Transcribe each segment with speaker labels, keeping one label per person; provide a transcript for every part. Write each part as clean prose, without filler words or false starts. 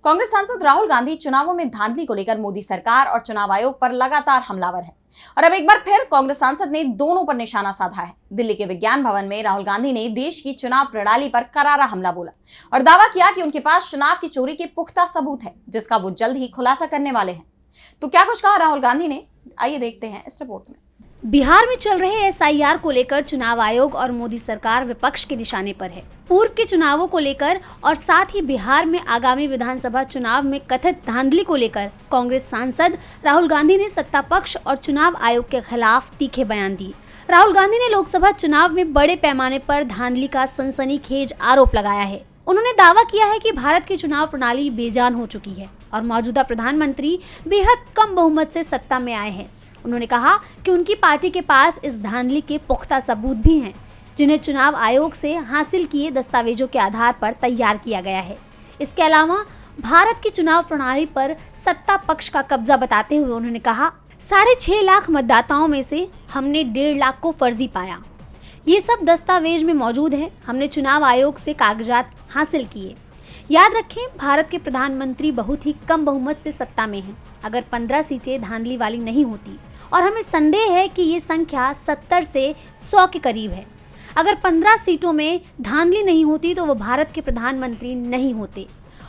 Speaker 1: कांग्रेस सांसद राहुल गांधी चुनावों में धांधली को लेकर मोदी सरकार और चुनाव आयोग पर लगातार हमलावर है और अब एक बार फिर कांग्रेस सांसद ने दोनों पर निशाना साधा है। दिल्ली के विज्ञान भवन में राहुल गांधी ने देश की चुनाव प्रणाली पर करारा हमला बोला और दावा किया कि उनके पास चुनाव की चोरी के पुख्ता सबूत है, जिसका वो जल्द ही खुलासा करने वाले हैं। तो क्या कुछ कहा राहुल गांधी ने, आइए देखते हैं इस रिपोर्ट में।
Speaker 2: बिहार में चल रहे एसआईआर को लेकर चुनाव आयोग और मोदी सरकार विपक्ष के निशाने पर है। पूर्व के चुनावों को लेकर और साथ ही बिहार में आगामी विधानसभा चुनाव में कथित धांधली को लेकर कांग्रेस सांसद राहुल गांधी ने सत्ता पक्ष और चुनाव आयोग के खिलाफ तीखे बयान दिए। राहुल गांधी ने लोकसभा चुनाव में बड़े पैमाने पर धांधली का सनसनीखेज आरोप लगाया है। उन्होंने दावा किया है कि भारत की चुनाव प्रणाली बेजान हो चुकी है और मौजूदा प्रधानमंत्री बेहद कम बहुमत से सत्ता में आए हैं। उन्होंने कहा कि उनकी पार्टी के पास इस धांधली के पुख्ता सबूत भी हैं, जिन्हें चुनाव आयोग से हासिल किए दस्तावेजों के आधार पर तैयार किया गया है। इसके अलावा भारत की चुनाव प्रणाली पर सत्ता पक्ष का कब्जा बताते हुए उन्होंने कहा, 6.5 लाख मतदाताओं में से हमने 1.5 लाख को फर्जी पाया। ये सब दस्तावेज में मौजूद है। हमने चुनाव आयोग से कागजात हासिल किए। याद रखें, भारत के प्रधानमंत्री बहुत ही कम बहुमत से सत्ता में हैं। अगर 15 सीटें धांधली वाली नहीं होती, और हमें संदेह है कि ये संख्या 70 से 100 के करीब है, अगर 15 सीटों में धांधली नहीं होती तो वो भारत के प्रधानमंत्री नहीं होते।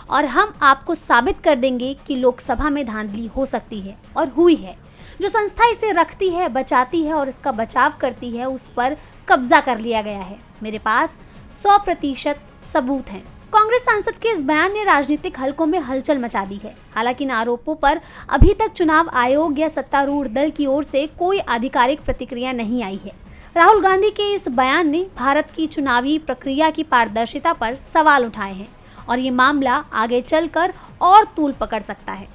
Speaker 2: और हम आपको साबित कर देंगे कि लोकसभा में धांधली हो सकती है और हुई है। जो संस्था इसे रखती है, बचाती है और इसका बचाव करती है, उस पर कब्जा कर लिया गया है। मेरे पास 100% सबूत हैं। कांग्रेस सांसद के इस बयान ने राजनीतिक हलकों में हलचल मचा दी है। हालांकि इन आरोपों पर अभी तक चुनाव आयोग या सत्तारूढ़ दल की ओर से कोई आधिकारिक प्रतिक्रिया नहीं आई है। राहुल गांधी के इस बयान ने भारत की चुनावी प्रक्रिया की पारदर्शिता पर सवाल उठाए हैं और ये मामला आगे चलकर और तूल पकड़ सकता है।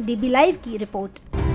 Speaker 2: डीबी लाइव की रिपोर्ट।